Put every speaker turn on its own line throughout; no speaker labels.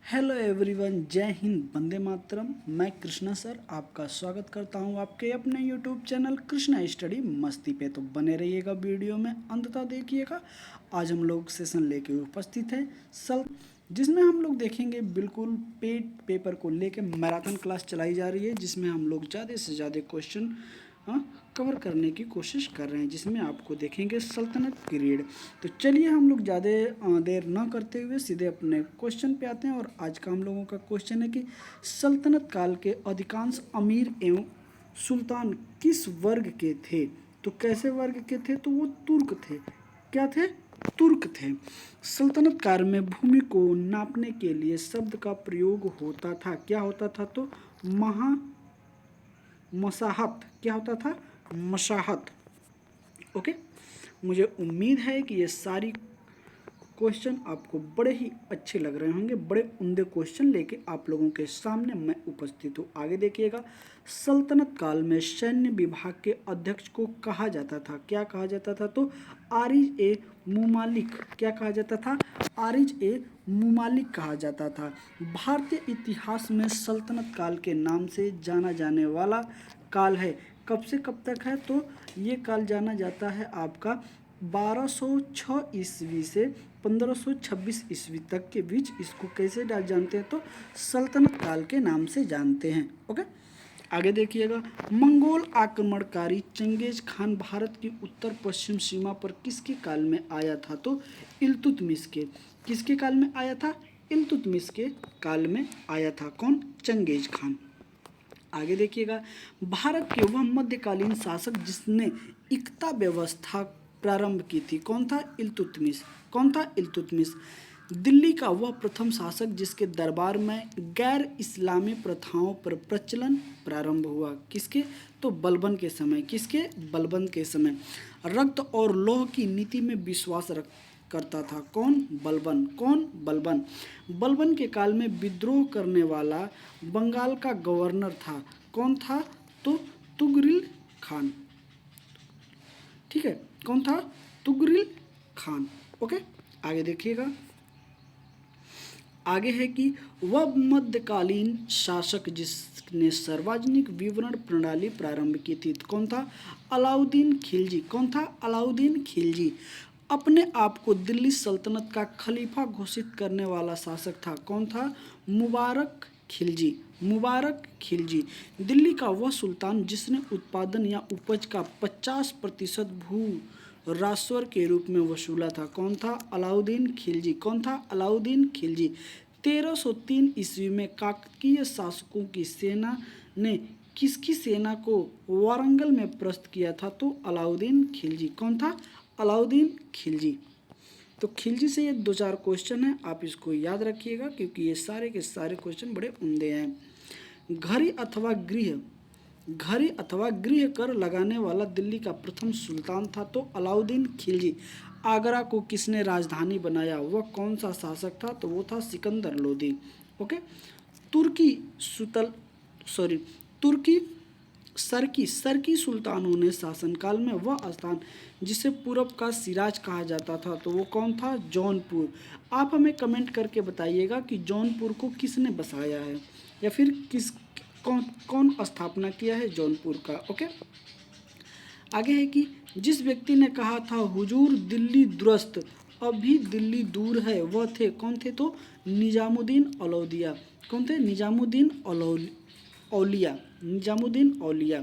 Hello everyone, जय हिंद, वंदे मातरम। मैं Krishna sir आपका स्वागत करता हूं आपके अपने यूट्यूब चैनल कृष्णा स्टडी मस्ती पे। तो बने रहिएगा, वीडियो में अंत तक देखिएगा। आज हम लोग सेशन लेके उपस्थित हैं जिसमें हम लोग देखेंगे बिल्कुल पेट पेपर को लेके मैराथन क्लास चलाई जा रही है, जिसमें हम लोग ज़्यादा से ज़्यादा क्वेश्चन कवर करने की कोशिश कर रहे हैं, जिसमें आपको देखेंगे सल्तनत पीरियड। तो चलिए हम लोग ज़्यादा देर न करते हुए सीधे अपने क्वेश्चन पे आते हैं। और आज का हम लोगों का क्वेश्चन है कि सल्तनत काल के अधिकांश अमीर एवं सुल्तान किस वर्ग के थे। तो कैसे वर्ग के थे, तो वो तुर्क थे। क्या थे? तुर्क थे। सल्तनत काल में भूमि को नापने के लिए शब्द का प्रयोग होता था। क्या होता था? तो मसाहत। क्या होता था? मसाहत। ओके, मुझे उम्मीद है कि ये सारी क्वेश्चन आपको बड़े ही अच्छे लग रहे होंगे। बड़े उम्दे क्वेश्चन लेके आप लोगों के सामने मैं उपस्थित हूँ। आगे देखिएगा, सल्तनत काल में सैन्य विभाग के अध्यक्ष को कहा जाता था। क्या कहा जाता था? तो आरिज ए मुमालिक। क्या कहा जाता था? आरिज ए मुमालिक कहा जाता था। भारतीय इतिहास में सल्तनत काल के नाम से जाना जाने वाला काल है। कब से कब तक है? तो ये काल जाना जाता है आपका 1206 ईस्वी से 1526 ईस्वी तक के बीच। इसको कैसे जानते हैं? तो सल्तनत काल के नाम से जानते हैं। ओके, आगे देखिएगा, मंगोल आक्रमणकारी चंगेज खान भारत की उत्तर पश्चिम सीमा पर किसके काल में आया था? तो इल्तुतमिश के। किसके काल में आया था? इल्तुतमिश के काल में आया था। कौन? Genghis Khan. आगे देखिएगा, भारत के वह मध्यकालीन शासक जिसने इक्ता व्यवस्था प्रारंभ की थी। कौन था? इल्तुतमिश। कौन था? इल्तुतमिश। दिल्ली का वह प्रथम शासक जिसके दरबार में गैर इस्लामी प्रथाओं पर प्रचलन प्रारंभ हुआ। किसके? तो बलबन के समय। किसके? बलबन के समय। रक्त और लौह की नीति में विश्वास करता था। कौन? बलबन। कौन? बलबन। बलबन के काल में विद्रोह करने वाला बंगाल का गवर्नर था। कौन था? तो तुगरिल खान। ठीक है, कौन था? तुगरिल खान। ओके, आगे देखिएगा, आगे है कि वह मध्यकालीन शासक जिसने सार्वजनिक विवरण प्रणाली प्रारंभ की थी। कौन था? अलाउद्दीन खिलजी। कौन था? अलाउद्दीन खिलजी। अपने आप को दिल्ली सल्तनत का खलीफा घोषित करने वाला शासक था। कौन था? मुबारक खिलजी। मुबारक खिलजी। दिल्ली का वह सुल्तान जिसने उत्पादन या उपज का 50% भू राजस्व के रूप में वसूला था। कौन था? अलाउद्दीन खिलजी। कौन था? अलाउद्दीन खिलजी। 1303 ईस्वी में काकतीय शासकों की सेना ने किसकी सेना को वारंगल में परास्त किया था? तो अलाउद्दीन खिलजी। कौन था? अलाउद्दीन खिलजी। तो खिलजी से ये 2-4 क्वेश्चन हैं, आप इसको याद रखिएगा क्योंकि ये सारे के सारे क्वेश्चन बड़े उम्दे हैं। घड़ी अथवा गृह कर लगाने वाला दिल्ली का प्रथम सुल्तान था। तो अलाउद्दीन खिलजी। आगरा को किसने राजधानी बनाया? वह कौन सा शासक था? तो वो था सिकंदर लोदी। ओके, तुर्की सुतल सॉरी तुर्की सरकी सुल्तानों ने शासनकाल में वह स्थान जिसे पूरब का सिराज कहा जाता था, तो वो कौन था? जौनपुर। आप हमें कमेंट करके बताइएगा कि जौनपुर को किसने बसाया है, या फिर कौन स्थापना किया है जौनपुर का। ओके, आगे है कि जिस व्यक्ति ने कहा था हुजूर दिल्ली दुरस्त अभी दिल्ली दूर है, वह थे। कौन थे? तो निजामुद्दीन औलिया। कौन थे? निजामुद्दीन औलिया। निजामुद्दीन औलिया।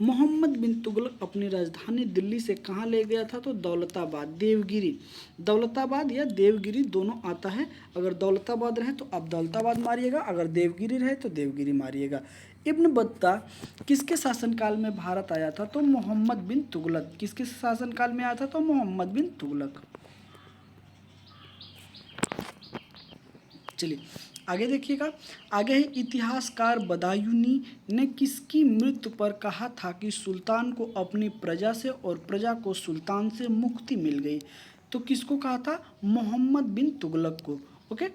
मोहम्मद बिन तुगलक अपनी राजधानी दिल्ली से कहाँ ले गया था? तो दौलताबाद, देवगिरी। दौलताबाद या देवगिरी दोनों आता है। अगर दौलताबाद रहे तो आप दौलताबाद मारिएगा, अगर देवगिरी रहे तो देवगिरी मारिएगा। इब्न बत्ता किसके शासनकाल में भारत आया था? तो मोहम्मद बिन तुगलक। किसके शासनकाल में आया था? तो मोहम्मद बिन तुगलक। चलिए आगे देखिएगा, आगे है इतिहासकार बदायूनी ने किसकी मृत्यु पर कहा था कि सुल्तान को अपनी प्रजा से और प्रजा को सुल्तान से मुक्ति मिल गई? तो किसको कहा था? मोहम्मद बिन तुगलक को। Okay,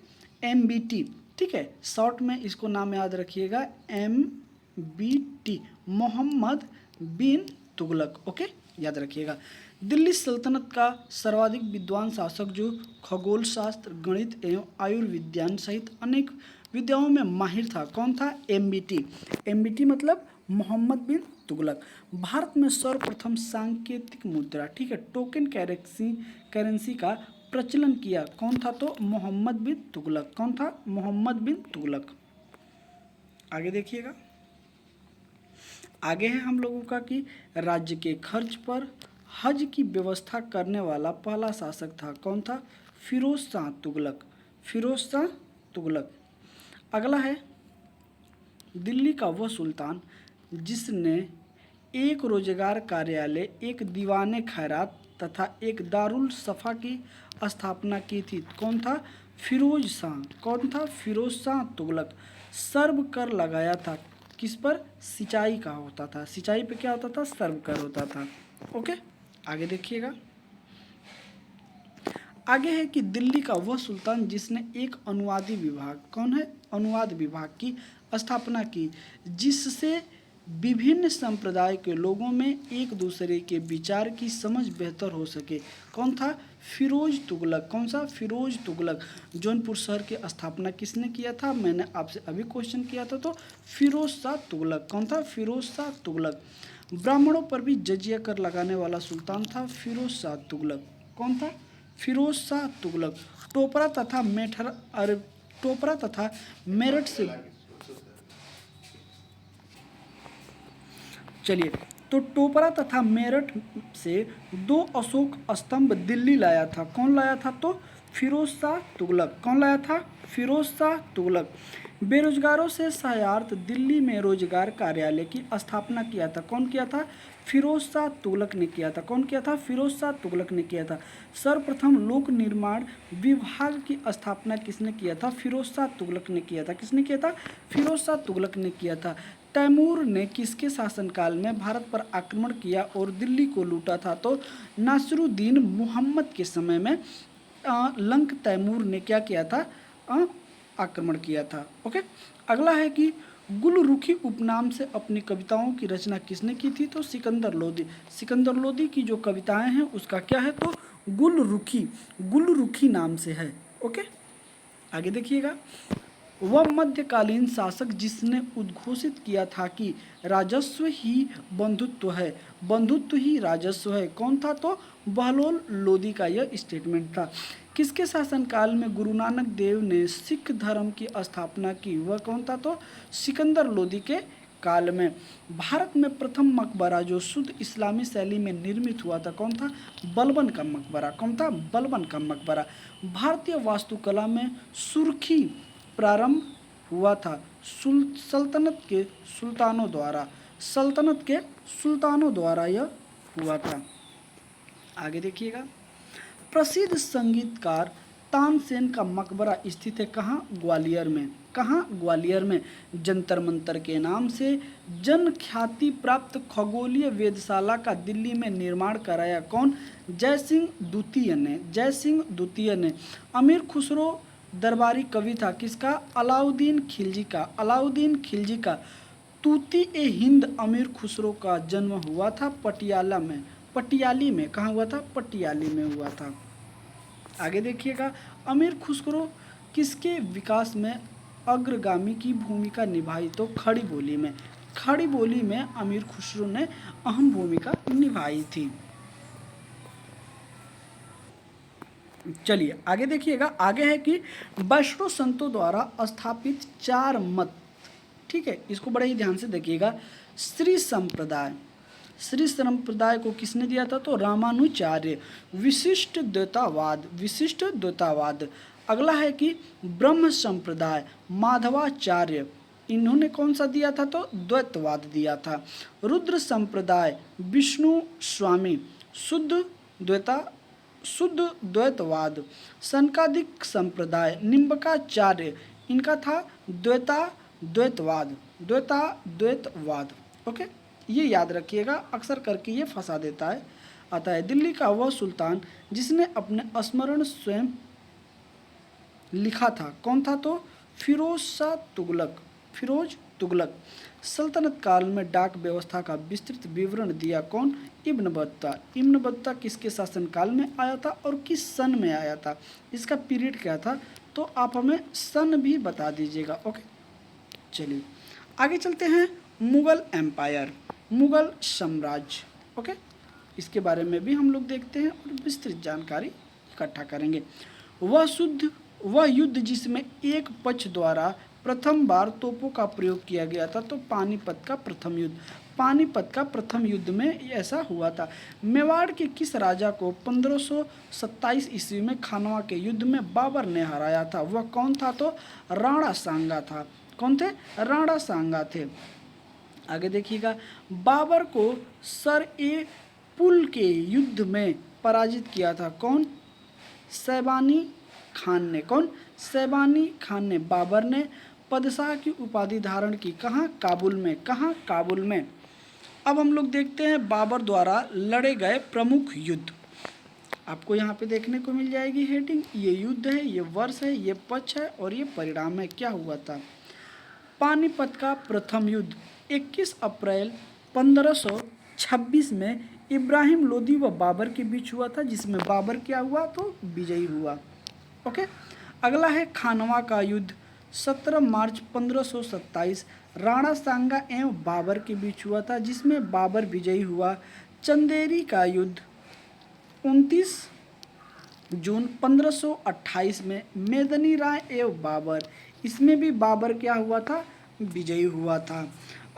MBT। ठीक है, शॉर्ट में इसको नाम याद रखिएगा, MBT, मोहम्मद बिन तुगलक। ओके, याद रखिएगा। दिल्ली सल्तनत का सर्वाधिक विद्वान शासक जो खगोल शास्त्र, गणित एवं आयुर्विज्ञान सहित अनेक विद्याओं में माहिर था, कौन था? एमबीटी। एमबीटी मतलब मोहम्मद बिन तुगलक। भारत में सर्वप्रथम सांकेतिक मुद्रा, ठीक है, टोकन करेंसी का प्रचलन किया, कौन था? तो मोहम्मद बिन तुगलक। कौन था? मोहम्मद बिन तुगलक। आगे देखिएगा, आगे है हम लोगों का कि राज्य के खर्च पर हज की व्यवस्था करने वाला पहला शासक था, कौन था? फिरोज शाह तुगलक। फिरोज शाह तुगलक। अगला है दिल्ली का वह सुल्तान जिसने एक रोजगार कार्यालय, एक दीवाने खैरात तथा एक दारुल सफ़ा की स्थापना की थी, कौन था? फिरोज शाह। कौन था? फिरोज शाह तुगलक। सर्व कर लगाया था, किस पर? सिंचाई का होता था। सिंचाई पे क्या होता था? सर्व कर होता था। ओके, आगे देखिएगा, आगे है कि दिल्ली का वह सुल्तान जिसने एक अनुवादी विभाग, कौन है? अनुवाद विभाग की स्थापना की, जिससे विभिन्न संप्रदाय के लोगों में एक दूसरे के विचार की समझ बेहतर हो सके, कौन था? फिरोज तुगलक। कौन सा? फिरोज तुगलक। जौनपुर शहर की स्थापना किसने किया था? मैंने आपसे अभी क्वेश्चन किया था, तो फिरोज शाह तुगलक। कौन था? फिरोज शाह तुगलक। ब्राह्मणों पर भी जजिया कर लगाने वाला सुल्तान था, फिरोज शाह तुगलक। कौन था? फिरोज शाह तुगलक। टोपरा तथा टोपरा तथा मेरठ से, चलिए, तो टोपरा तथा मेरठ से 2 अशोक स्तंभ दिल्ली लाया था, कौन लाया था? तो फिरोज शाह तुगलक। कौन लाया था? फिरोज शाह तुगलक। बेरोजगारों से सहायतार्थ दिल्ली में रोजगार कार्यालय की स्थापना किया था, कौन किया था? फिरोज शाह तुगलक ने किया था। कौन किया था? फिरोज शाह तुगलक ने किया था। सर्वप्रथम लोक निर्माण विभाग की स्थापना किसने किया था? फिरोज शाह तुगलक ने किया था। किसने किया था? फिरोज शाह तुगलक ने किया था। तैमूर ने किसके शासनकाल में भारत पर आक्रमण किया और दिल्ली को लूटा था? तो नासिरुद्दीन मोहम्मद के समय में लंक तैमूर ने क्या किया था? आक्रमण किया था। ओके, अगला है कि गुलरुखी उपनाम से अपनी कविताओं की रचना किसने की थी? तो सिकंदर लोदी। सिकंदर लोदी की जो कविताएं हैं उसका क्या है? तो गुलरुखी नाम से है। ओके, आगे देखिएगा, वह मध्यकालीन शासक जिसने उद्घोषित किया था कि राजस्व ही बंधुत्व है, बंधुत्व ही राजस्व है, कौन था? तो बहलोल लोदी का यह स्टेटमेंट था। किसके शासनकाल में गुरु नानक देव ने सिख धर्म की स्थापना की? वह कौन था? तो सिकंदर लोदी के काल में। भारत में प्रथम मकबरा जो शुद्ध इस्लामी शैली में निर्मित हुआ था, कौन था? बलबन का मकबरा। कौन था? बलबन का मकबरा। भारतीय वास्तुकला में सुर्खी प्रारंभ हुआ था सल्तनत के सुल्तानों द्वारा यह हुआ था। आगे देखिएगा, प्रसिद्ध संगीतकार तानसेन का मकबरा स्थित है कहाँ? ग्वालियर में। कहाँ? ग्वालियर में। जंतर मंतर के नाम से जन ख्याति प्राप्त खगोलीय वेधशाला का दिल्ली में निर्माण कराया, कौन? जयसिंह द्वितीय ने। जयसिंह द्वितीय ने। अमीर खुसरो दरबारी कवि था, किसका? अलाउद्दीन खिलजी का। अलाउद्दीन खिलजी का। तूती ए हिंद अमीर खुसरो का जन्म हुआ था पटियाला में। पटियाली में। कहाँ हुआ था? पटियाली में हुआ था। आगे देखिएगा, अमीर खुसरो किसके विकास में अग्रगामी की भूमिका निभाई? तो खड़ी बोली में। खड़ी बोली में अमीर खुसरो ने अहम भूमिका निभाई थी। चलिए आगे देखिएगा, आगे है कि वैष्णव संतों द्वारा स्थापित 4 मत, ठीक है, इसको बड़े ही ध्यान से देखिएगा। श्री संप्रदाय, श्री संप्रदाय को किसने दिया था? तो रामानुचार्य। विशिष्ट द्वैतवाद, विशिष्ट द्वैतवाद। अगला है कि ब्रह्म संप्रदाय, माधवाचार्य, इन्होंने कौन सा दिया था? तो द्वैतवाद दिया था। रुद्र संप्रदाय, विष्णु स्वामी, शुद्ध द्वैतवाद। सनकादिक संप्रदाय, निम्बकाचार्य, इनका था द्वैतवाद। ओके, ये याद रखिएगा, अक्सर करके ये फंसा देता है आता है। दिल्ली का वह सुल्तान जिसने अपने स्मरण स्वयं लिखा था, कौन था? तो फिरोज शाह तुगलक। फिरोज तुगलक। सल्तनत काल में डाक व्यवस्था का विस्तृत विवरण दिया कौन? इब्न बत्ता। इब्न बत्ता किसके शासनकाल में आया था और किस सन में आया था? इसका पीरियड क्या था? तो आप हमें सन भी बता दीजिएगा। ओके, चलिए आगे चलते हैं। मुगल एम्पायर, मुगल साम्राज्य। ओके, इसके बारे में भी हम लोग देखते हैं और विस्तृत जानकारी इकट्ठा करेंगे। वह युद्ध जिसमें एक पक्ष द्वारा प्रथम बार तोपों का प्रयोग किया गया था, तो पानीपत का प्रथम युद्ध। पानीपत का प्रथम युद्ध में ऐसा हुआ था। मेवाड़ के किस राजा को 1527 ईस्वी में खानवा के युद्ध में बाबर ने हराया था? वह कौन था? तो राणा सांगा था। कौन थे? राणा सांगा थे। आगे देखिएगा, बाबर को सर ए पुल के युद्ध में पराजित किया था कौन? शैबानी खान ने। कौन? शैबानी खान ने। बाबर ने पदशाह की उपाधि धारण की। कहाँ? काबुल में। कहाँ? काबुल में। अब हम लोग देखते हैं बाबर द्वारा लड़े गए प्रमुख युद्ध। आपको यहाँ पे देखने को मिल जाएगी हेडिंग। ये युद्ध है, ये वर्ष है, ये पक्ष है और ये परिणाम है। क्या हुआ था? पानीपत का प्रथम युद्ध 21 अप्रैल 1526 में इब्राहिम लोदी व बाबर के बीच हुआ था, जिसमें बाबर क्या हुआ? तो विजयी हुआ। ओके, अगला है खानवा का युद्ध 17 मार्च 1527 राणा सांगा एवं बाबर के बीच हुआ था, जिसमें बाबर विजयी हुआ। चंदेरी का युद्ध 29 जून 1528 में मेदनी राय एवं बाबर, इसमें भी बाबर क्या हुआ था? विजयी हुआ था।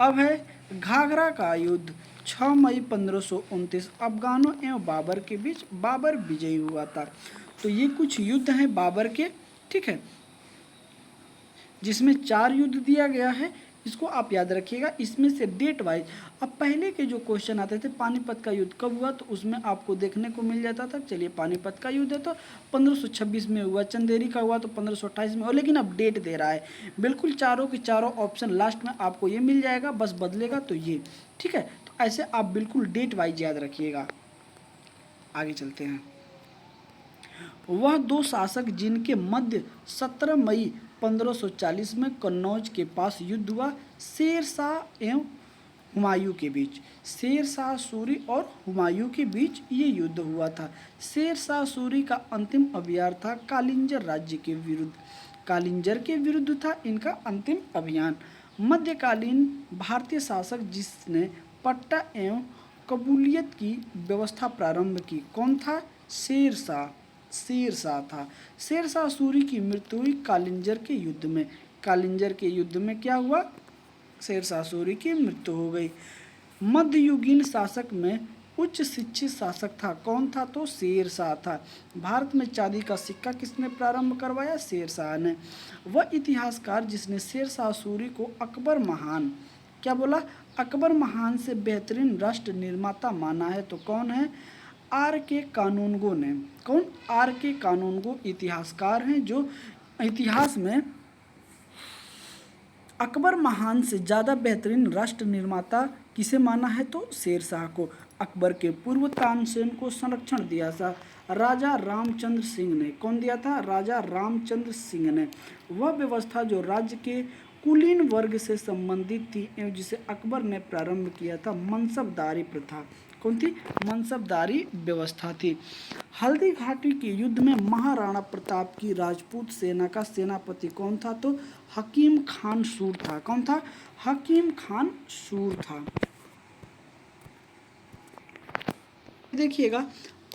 अब है घाघरा का युद्ध 6 मई 1529 अफगानों एवं बाबर के बीच, बाबर विजयी हुआ था। तो ये कुछ युद्ध हैं बाबर के, ठीक है, जिसमें 4 युद्ध दिया गया है। इसको आप याद रखिएगा। इसमें से डेट वाइज, अब पहले के जो क्वेश्चन आते थे पानीपत का युद्ध कब हुआ, तो उसमें आपको देखने को मिल जाता था। चलिए, पानीपत का युद्ध है तो 1526 में हुआ, चंदेरी का हुआ तो 1528 में हुआ, लेकिन अब डेट दे रहा है। बिल्कुल चारों के चारों ऑप्शन लास्ट में आपको ये मिल जाएगा, बस बदलेगा तो ये, ठीक है। तो ऐसे आप बिल्कुल डेट वाइज याद रखिएगा। आगे चलते हैं। वह 2 शासक जिनके मध्य 17 मई 1540 में कन्नौज के पास युद्ध हुआ, शेर शाह एवं हुमायूं के बीच। शेर शाह सूरी और हुमायूं के बीच ये युद्ध हुआ था। शेर शाह सूरी का अंतिम अभियान था कालिंजर राज्य के विरुद्ध। कालिंजर के विरुद्ध था इनका अंतिम अभियान। मध्यकालीन भारतीय शासक जिसने पट्टा एवं कबूलियत की व्यवस्था प्रारंभ की, कौन था? शेर शाह। शेर शाह था। शेर शाह सूरी की मृत्यु हुई कालिंजर के युद्ध में। कालिंजर के युद्ध में क्या हुआ? शेर शाह सूरी की मृत्यु हो गई। मध्ययुगीन शासक में उच्च शिक्षित शासक था, कौन था? तो शेर शाह था। भारत में चांदी का सिक्का किसने प्रारंभ करवाया? शेर शाह ने। वह इतिहासकार जिसने शेर शाह सूरी को अकबर महान, क्या बोला? अकबर महान से बेहतरीन राष्ट्र निर्माता माना है, तो कौन है? आर के कानूनगो ने। कौन? आर के कानूनगो इतिहासकार हैं जो इतिहास में अकबर महान से ज़्यादा बेहतरीन राष्ट्र निर्माता किसे माना है? तो शेर शाह को। अकबर के पूर्व तानसेन को संरक्षण दिया था राजा रामचंद्र सिंह ने। कौन दिया था? राजा रामचंद्र सिंह ने। वह व्यवस्था जो राज्य के कुलीन वर्ग से संबंधित थी एवं जिसे अकबर ने प्रारंभ किया था, मनसबदारी प्रथा। कौन थी? मनसबदारी व्यवस्था थी। हल्दी घाटी के युद्ध में महाराणा प्रताप की राजपूत सेना का सेनापति कौन था? तो हकीम खान सूर था। कौन था? हकीम खान सूर था। देखिएगा,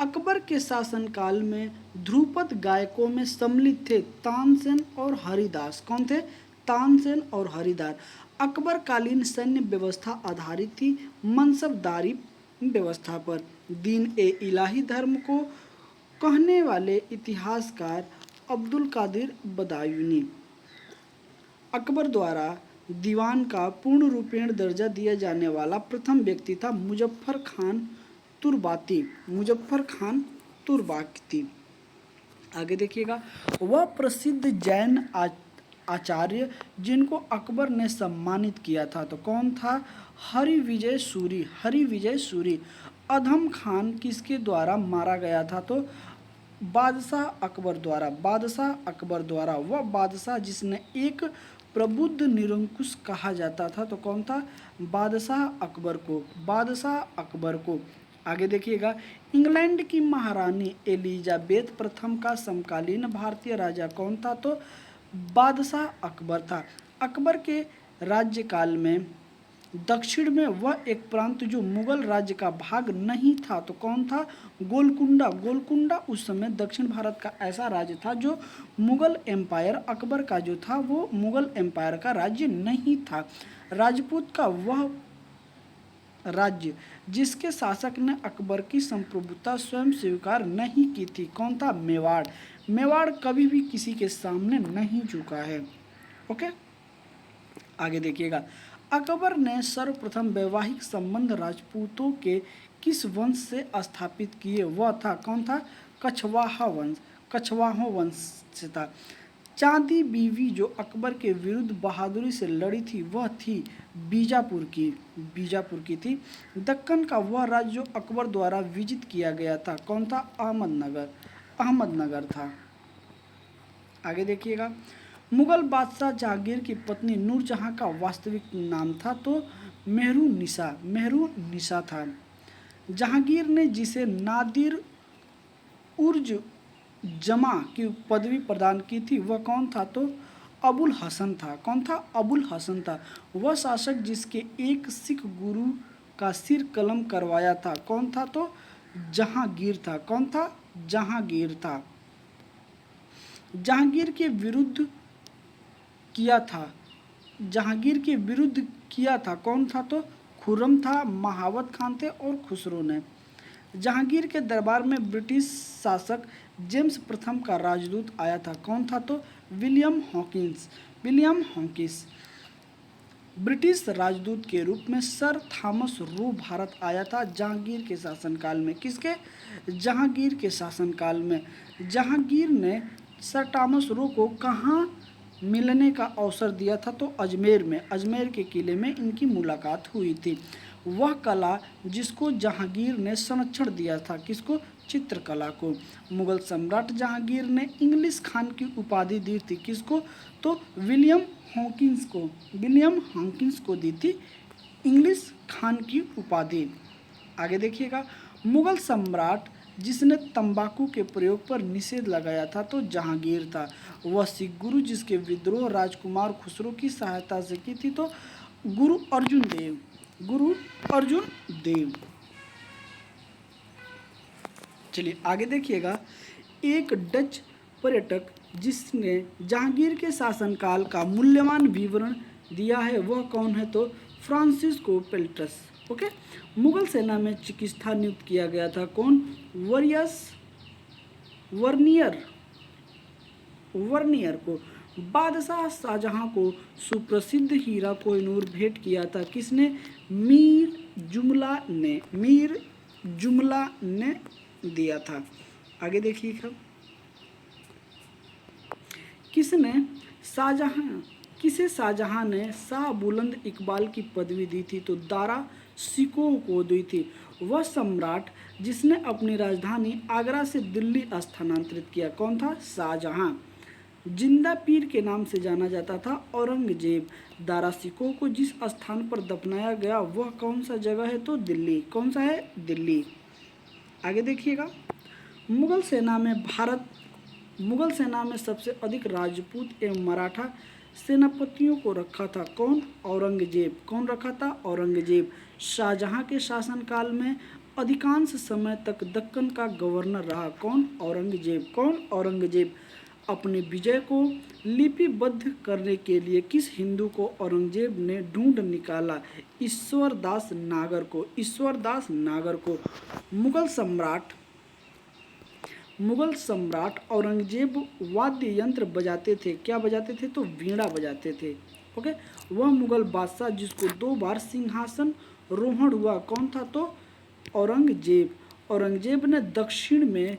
अकबर के शासनकाल में ध्रुपद गायकों में सम्मिलित थे तानसेन और हरिदास। कौन थे? तानसेन और हरिदास। अकबर कालीन सैन्य व्यवस्था आधारित थी मनसबदारी व्यवस्था पर। दीन ए इलाही धर्म को कहने वाले इतिहासकार अब्दुल कादिर बदायूनी। अकबर द्वारा दीवान का पूर्ण रूपेण दर्जा दिया जाने वाला प्रथम व्यक्ति था मुजफ्फर खान तुर्बाती। मुजफ्फर खान तुर्बाती। आगे देखिएगा, वह प्रसिद्ध जैन आचार्य जिनको अकबर ने सम्मानित किया था, तो कौन था? हरिविजय सूरी। हरिविजय सूरी। अधम खान किसके द्वारा मारा गया था? तो बादशाह अकबर द्वारा। बादशाह अकबर द्वारा। वह बादशाह जिसने एक प्रबुद्ध निरंकुश कहा जाता था, तो कौन था? बादशाह अकबर को, बादशाह अकबर को। आगे देखिएगा, इंग्लैंड की महारानी एलिजाबेथ प्रथम का समकालीन भारतीय राजा कौन था? तो बादशाह अकबर था। अकबर के राज्यकाल में दक्षिण में वह एक प्रांत जो मुगल राज्य का भाग नहीं था, तो कौन था? गोलकुंडा। गोलकुंडा उस समय दक्षिण भारत का ऐसा राज्य था जो मुगल एम्पायर, अकबर का जो था वो मुगल एम्पायर का राज्य नहीं था। राजपूत का वह राज्य जिसके शासक ने अकबर की संप्रभुता स्वयं स्वीकार नहीं की थी, कौन था? मेवाड़। मेवाड़ कभी भी किसी के सामने नहीं झुका है। ओके, आगे देखिएगा, अकबर ने सर्वप्रथम वैवाहिक संबंध राजपूतों के किस वंश से स्थापित किए? वह था, कौन था? कछवाहा वंश, कछवाहा वंश से था। चांदी बीवी जो अकबर के विरुद्ध बहादुरी से लड़ी थी वह थी बीजापुर की, बीजापुर की थी। दक्कन का वह राज्य जो अकबर द्वारा विजित किया गया था, कौन था? अहमदनगर, अहमदनगर था। आगे देखिएगा, मुगल बादशाह जहांगीर की पत्नी नूरजहां का वास्तविक नाम था, तो मेहरुनिसा, मेहरुनिसा था। जहांगीर ने जिसे नादिर उर्ज जमा की पदवी प्रदान की थी वह कौन था? तो अबुल हसन था। कौन था? अबुल हसन था। वह शासक जिसके एक सिख गुरु का सिर कलम करवाया था, कौन था? तो जहांगीर था। कौन था? जहांगीर था। जहांगीर के विरुद्ध किया था, जहांगीर के विरुद्ध किया था, कौन था? तो खुर्रम था, महावत खान थे और खुसरो ने। जहांगीर के दरबार में ब्रिटिश शासक जेम्स प्रथम का राजदूत आया था, कौन था? तो William Hawkins, William Hawkins. British राजदूत के रूप में सर थॉमस रो भारत आया था जहांगीर के शासनकाल में। किसके? जहांगीर के शासनकाल में। जहांगीर ने सर थॉमस रो को कहाँ मिलने का अवसर दिया था? तो अजमेर में, अजमेर के किले में इनकी मुलाकात हुई थी। वह कला जिसको जहांगीर ने संरक्षण दिया था, किसको? चित्रकला को। मुगल सम्राट जहांगीर ने इंग्लिश खान की उपाधि दी थी, किसको? तो विलियम हॉकिंस को, विलियम हॉकिंस को दी थी इंग्लिश खान की उपाधि। आगे देखिएगा, मुगल सम्राट जिसने तंबाकू के प्रयोग पर निषेध लगाया था, तो जहांगीर था। वह सिख गुरु जिसके विद्रोह राजकुमार खुसरो की सहायता से की थी, तो गुरु अर्जुन देव, गुरु अर्जुन देव। चलिए आगे देखिएगा, एक डच पर्यटक जिसने जहांगीर के शासनकाल का मूल्यवान विवरण दिया है वह कौन है? तो फ्रांसिस्को पेल्ट्रस। ओके, मुगल सेना में चिकित्सा नियुक्त किया गया था, कौन? वर्नियर, वर्नियर को। बादशाह शाहजहां को सुप्रसिद्ध हीरा कोहिनूर भेंट किया था, किसने? मीर जुमला ने, मीर जुमला ने दिया था। आगे देखिएगा, किसे शाहजहां ने शाह बुलंद इकबाल की पदवी दी थी? तो दारा शिकोह को दी थी। वह सम्राट जिसने अपनी राजधानी आगरा से दिल्ली स्थानांतरित किया, कौन था? शाहजहां। जिंदा पीर के नाम से जाना जाता था औरंगजेब। दारा शिकोह को जिस स्थान पर दफनाया गया वह कौन सा जगह है? तो दिल्ली। कौन सा है? दिल्ली। आगे देखिएगा, मुगल सेना में सबसे अधिक राजपूत एवं मराठा सेनापतियों को रखा था, कौन? औरंगजेब। कौन रखा था? औरंगजेब। शाहजहां के शासनकाल में अधिकांश समय तक दक्कन का गवर्नर रहा, कौन? औरंगजेब। कौन? औरंगजेब। अपनी विजय को लिपिबद्ध करने के लिए किस हिंदू को औरंगजेब ने ढूंढ निकाला? ईश्वरदास नागर को, ईश्वरदास नागर को। मुगल सम्राट औरंगजेब वाद्य यंत्र बजाते थे, क्या बजाते थे? तो वीणा बजाते थे। ओके, वह मुगल बादशाह जिसको 2 बार सिंहासन रोहण हुआ, कौन था? तो औरंगजेब। औरंगजेब ने दक्षिण में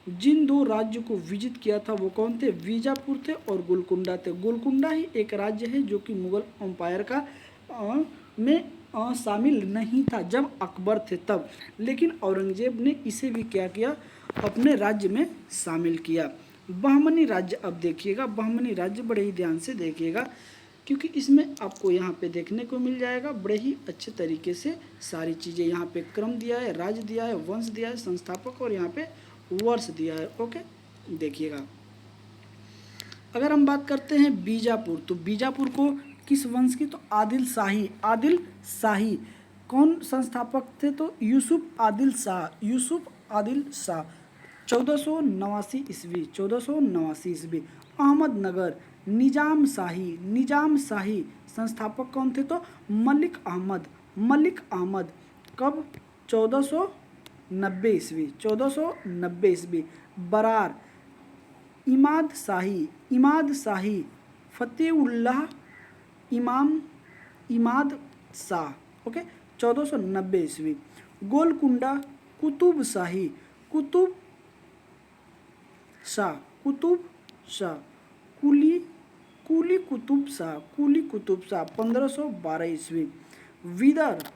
जिन 2 राज्यों को विजित किया था वो कौन थे? बीजापुर थे और गोलकुंडा थे। गोलकुंडा ही एक राज्य है जो कि मुगल एम्पायर का में शामिल नहीं था जब अकबर थे तब, लेकिन औरंगजेब ने इसे भी क्या किया? अपने राज्य में शामिल किया। बहमनी राज्य, अब देखिएगा बहमनी राज्य बड़े ही ध्यान से देखिएगा। क्योंकि इसमें आपको यहाँ पे देखने को मिल जाएगा बड़े ही अच्छे तरीके से सारी चीज़ें। यहाँ पे क्रम दिया है, राज्य दिया है, वंश दिया है, संस्थापक और यहाँ पे वर्ष दिया है। ओके, देखिएगा अगर हम बात करते हैं बीजापुर, तो बीजापुर को किस वंश की, तो आदिल शाही। आदिल शाही कौन संस्थापक थे, तो यूसुफ आदिल शाह। यूसुफ आदिल शाह 1489 ईस्वी। 1489 ईस्वी। अहमदनगर निजाम शाही। निजाम शाही संस्थापक कौन थे, तो मलिक अहमद। मलिक अहमद कब, 1490 ईस्वी। 1490 ईस्वी। बरार इमाद शाही। इमाद शाही फतेउल्लाह इमाम इमाद शाह। ओके, 1490 ईस्वी। गोलकुंडा कुतुब शाही। कुतुब शाह। कुतुब शाह। कुली कुली कुतुब शाह। कुली कुतुब शाह 1512 ईस्वी। विदर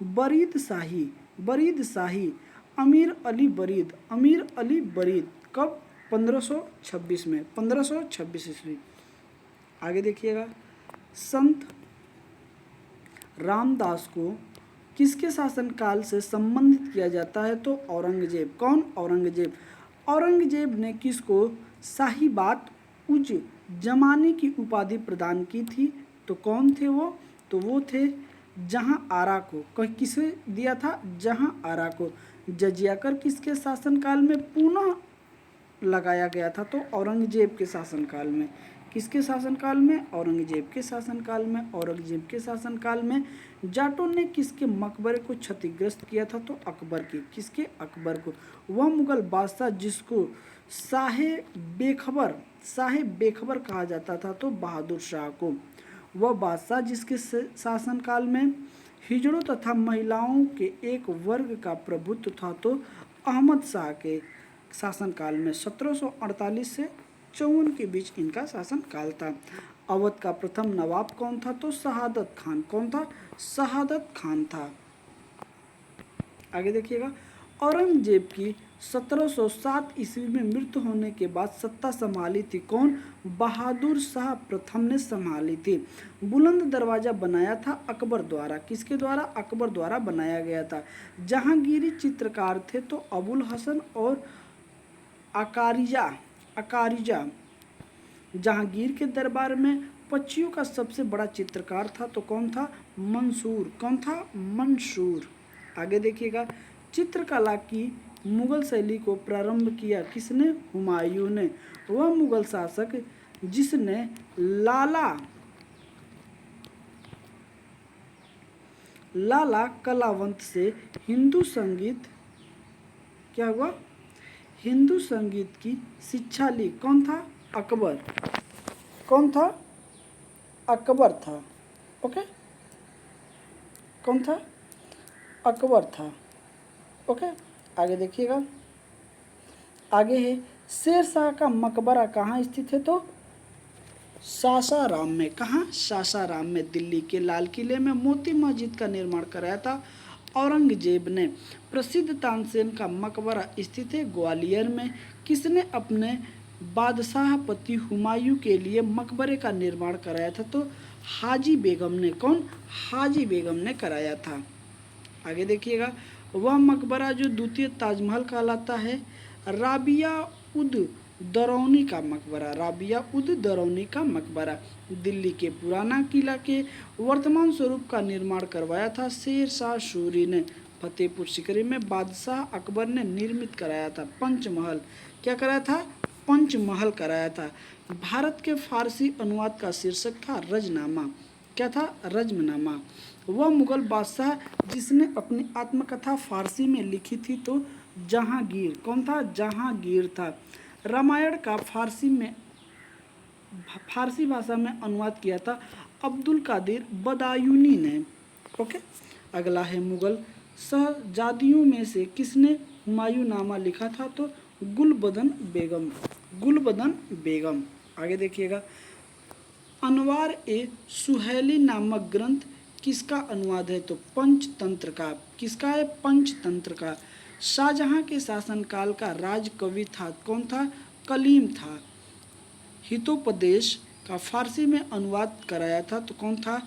बरीद शाही। बरीद शाही अमीर अली बरीद। अमीर अली बरीद कब, 1526 में। 1526 ईस्वी। आगे देखिएगा संत रामदास को किसके शासनकाल से संबंधित किया जाता है, तो औरंगजेब। कौन, औरंगजेब। औरंगजेब ने किसको शाहीबात उज जमानी की उपाधि प्रदान की थी, तो कौन थे वो, तो वो थे जहां आरा को। किसे दिया था, जहां आरा को। जजिया कर किसके शासनकाल में पुनः लगाया गया था, तो औरंगजेब के शासनकाल में। किसके शासनकाल में, औरंगजेब के शासनकाल में। औरंगजेब के शासनकाल में जाटों ने किसके मकबरे को क्षतिग्रस्त किया था, तो अकबर के। किसके, अकबर को। वह मुगल बादशाह जिसको शाहे बेखबर कहा जाता था, तो बहादुर शाह को। वह बादशाह जिसके शासनकाल में हिजड़ों तथा महिलाओं के एक वर्ग का प्रभुत्व था, तो अहमद शाह के शासनकाल में। 1748 से 54 के बीच इनका शासनकाल था। अवध का प्रथम नवाब कौन था, तो शहादत खान। कौन था, शहादत खान था। आगे देखिएगा औरंगजेब की 1707 ईस्वी में मृत्यु होने के बाद सत्ता संभाली थी कौन, बहादुर शाह प्रथम ने संभाली थी। बुलंद दरवाजा बनाया था अकबर द्वारा। किसके द्वारा, अकबर द्वारा बनाया गया था। जहांगीरी चित्रकार थे, तो अबुल हसन और अकारिजा। जहांगीर के दरबार में पक्षियों का सबसे बड़ा चित्रकार था, तो कौन था, मंसूर। कौन था, मंसूर। आगे देखिएगा चित्रकला की मुगल शैली को प्रारंभ किया किसने, हुमायूं ने। वह मुगल शासक जिसने लाला कलावंत से हिंदू संगीत क्या हुआ, हिंदू संगीत की शिक्षा ली। कौन था, अकबर। कौन था, अकबर था। ओके, कौन था, अकबर था। ओके, आगे देखिएगा आगे है शेर शाह का मकबरा कहाँ स्थित है, तो सासाराम में। कहाँ, सासाराम में। दिल्ली के लाल किले में मोती मस्जिद का निर्माण कराया था औरंगजेब ने। प्रसिद्ध तानसेन का मकबरा स्थित है ग्वालियर में। किसने अपने बादशाहपति हुमायूं के लिए मकबरे का निर्माण कराया था, तो हाजी बेगम ने। कौन, हाजी बेगम ने कराया था। आगे देखिएगा वह मकबरा जो द्वितीय ताजमहल कहलाता है, राबिया उद दरौनी का मकबरा। राबिया उद दरौनी का मकबरा दिल्ली के पुराना किला के वर्तमान स्वरूप का निर्माण करवाया था शेर शाह सूरी ने। फतेहपुर सीकरी में बादशाह अकबर ने निर्मित कराया था पंचमहल। क्या कराया था, पंचमहल कराया था। भारत के फारसी अनुवाद का शीर्षक था रजनामा। क्या था, रजमनामा। वह मुगल बादशाह जिसने अपनी आत्मकथा फारसी में लिखी थी, तो जहांगीर। कौन था, जहांगीर था। रामायण का फारसी भाषा में अनुवाद किया था अब्दुल कादिर बदायूनी ने। ओके, अगला है मुगल शहजादियों में से किसने हुमायूं नामा लिखा था, तो गुलबदन बेगम। गुलबदन बेगम। आगे देखिएगा अनवार ए सुहेली नामक ग्रंथ किसका अनुवाद है, तो पंचतंत्र का। किसका है, पंचतंत्र का। शाहजहां के शासनकाल का राजकवि था, कौन था, कलीम था। हितोपदेश का फारसी में अनुवाद कराया था तो कौन था?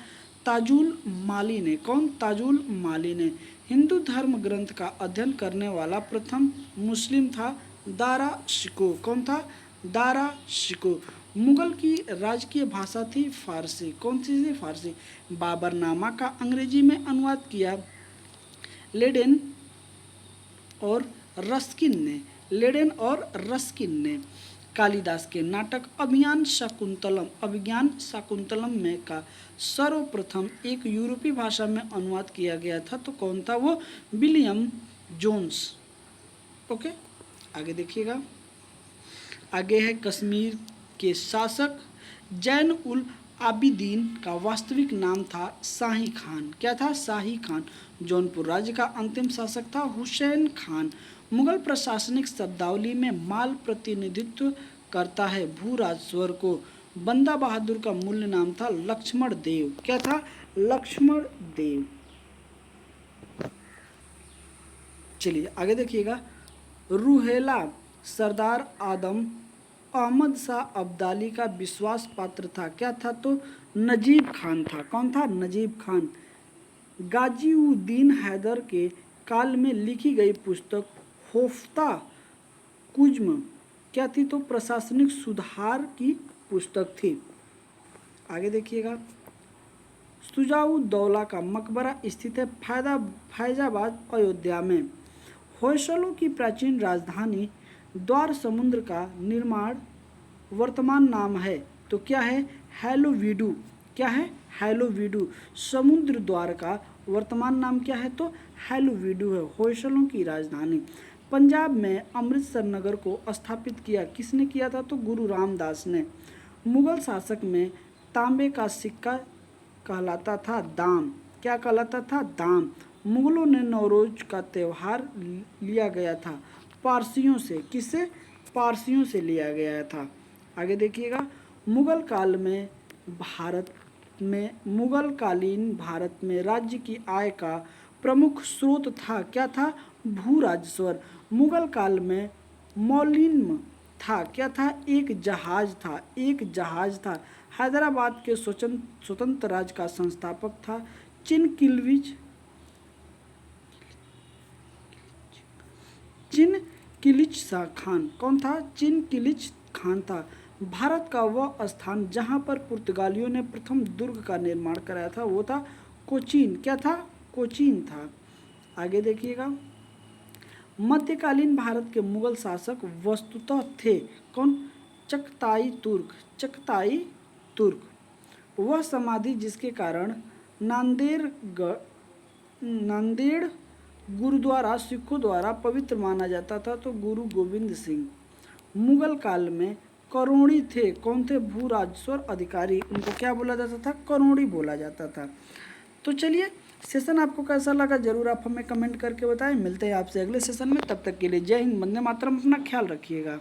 ताजुल माली ने। कौन? ताजुल माली ने। हिंदू धर्म ग्रंथ का अध्ययन करने वाला प्रथम मुस्लिम था दारा शिको। कौन था? दारा शिको। मुगल की राजकीय भाषा थी फारसी। कौन सी थी? फारसी। बाबरनामा का अंग्रेजी में अनुवाद किया लेडेन और रस्किन ने। लेडेन और रस्किन ने। कालिदास के नाटक अभिज्ञान शाकुंतलम में का सर्वप्रथम एक यूरोपीय भाषा में अनुवाद किया गया था तो कौन था वो? William Jones. ओके, आगे देखिएगा। आगे है कश्मीर के शासक जैन उल आबिदीन का वास्तविक नाम था शाही खान। क्या था? शाही खान। जौनपुर राज्य का अंतिम शासक था हुसैन खान। मुगल प्रशासनिक शब्दावली में माल प्रतिनिधित्व करता है भूराजस्वर को। बंदा बहादुर का मूल नाम था लक्ष्मण देव। क्या था? लक्ष्मण देव। चलिए आगे देखिएगा। रूहेला सरदार आदम अहमद शाह अब्दाली का विश्वास पात्र था। क्या था? तो नजीब खान था। कौन था? नजीब खान। गाजीउद्दीन हैदर के काल में लिखी गई पुस्तक होफ्ता कुज्म क्या थी? तो प्रशासनिक सुधार की पुस्तक थी। आगे देखिएगा। शुजाउद्दौला का मकबरा स्थित है फैजाबाद अयोध्या में। होयसलों की प्राचीन राजधानी द्वार समुद्र का निर्माण वर्तमान नाम है तो क्या है? हैलोवीडू। क्या है? हैलोवीडू। समुद्र द्वार का वर्तमान नाम क्या है? तो हैलोवीडू है, होयसलों की राजधानी। पंजाब में अमृतसर नगर को स्थापित किया किसने किया था? तो गुरु रामदास ने। मुगल शासक में तांबे का सिक्का कहलाता था दाम। क्या कहलाता था? दाम। मुगलों ने नौरोज का त्यौहार लिया गया था पारसियों से। किससे? पारसियों से लिया गया था। आगे देखिएगा। मुगल कालीन भारत में राज्य की आय का प्रमुख स्रोत था। क्या था? भू राजस्व। मुगल काल में मौलिन्म था। क्या था? एक जहाज था। हैदराबाद के स्वतंत्र राज्य का संस्थापक था चिनकिलिच खान। कौन था? चिनकिलिच खान था। भारत का वह स्थान जहां पर पुर्तगालियों ने प्रथम दुर्ग का निर्माण कराया था वो था कोचीन। क्या था? कोचीन था। आगे देखिएगा। मध्यकालीन भारत के मुगल शासक वस्तुतः थे कौन? चगताई तुर्क। वह समाधि जिसके कारण नांदेड़ गुरुद्वारा सिखों द्वारा पवित्र माना जाता था तो गुरु गोविंद सिंह। मुगल काल में करोड़ी थे। कौन थे? भू राजस्व अधिकारी। उनको क्या बोला जाता था? करोड़ी बोला जाता था। तो चलिए, सेशन आपको कैसा लगा जरूर आप हमें कमेंट करके बताएं। मिलते हैं आपसे अगले सेशन में, तब तक के लिए जय हिंद, वंदे मातरम। अपना ख्याल रखिएगा।